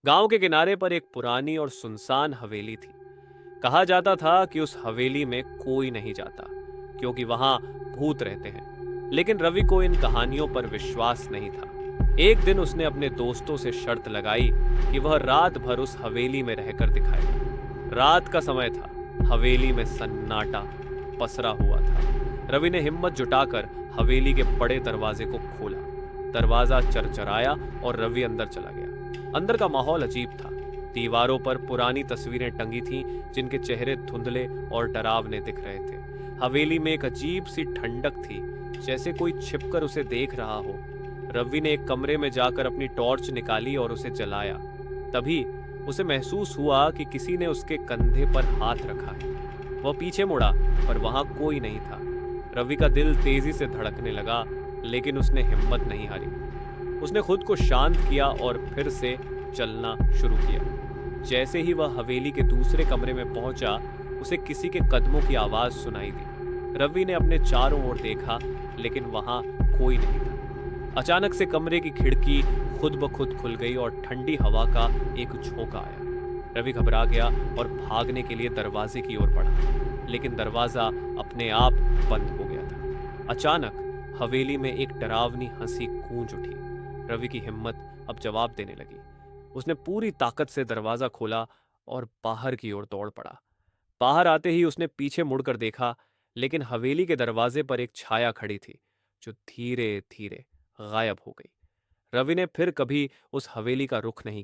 गांव के किनारे पर एक पुरानी और सुनसान हवेली थी। कहा जाता था कि उस हवेली में कोई नहीं जाता क्योंकि वहां भूत रहते हैं। लेकिन रवि को इन कहानियों पर विश्वास नहीं था। एक दिन उसने अपने दोस्तों से शर्त लगाई कि वह रात भर उस हवेली में रहकर दिखाएगा। रात का समय था। हवेली में सन्नाटा पसरा हुआ था। रवि ने हिम्मत जुटाकर हवेली के बड़े दरवाजे को खोला। दरवाजा चरचराया और रवि अंदर चला गया। अंदर का माहौल अजीब था। दीवारों पर पुरानी तस्वीरें टंगी थीं जिनके चेहरे धुंधले और डरावने दिख रहे थे। हवेली में एक अजीब सी ठंडक थी, जैसे कोई छिपकर उसे देख रहा हो। रवि ने एक कमरे में जाकर अपनी टॉर्च निकाली और उसे जलाया। तभी उसे महसूस हुआ कि किसी ने उसके कंधे पर हाथ रखा है। वह पीछे मुड़ा, पर वहां कोई नहीं था। रवि का दिल तेजी से धड़कने लगा, लेकिन उसने हिम्मत नहीं हारी। उसने खुद को शांत किया और फिर से चलना शुरू किया। जैसे ही वह हवेली के दूसरे कमरे में पहुंचा, उसे किसी के कदमों की आवाज सुनाई दी। रवि ने अपने चारों ओर देखा, लेकिन वहां कोई नहीं था। अचानक से कमरे की खिड़की खुद ब खुद खुल गई और ठंडी हवा का एक झोंका आया। रवि घबरा गया और भागने के लिए दरवाजे की ओर बढ़ा, लेकिन दरवाजा अपने आप बंद हो गया था। अचानक हवेली में एक डरावनी हंसी गूंज उठी। रवि की हिम्मत अब जवाब देने लगी। उसने पूरी ताकत से दरवाजा खोला और बाहर की ओर दौड़ पड़ा। बाहर आते ही उसने पीछे मुड़कर देखा, लेकिन हवेली के दरवाजे पर एक छाया खड़ी थी जो धीरे धीरे गायब हो गई। रवि ने फिर कभी उस हवेली का रुख नहीं किया।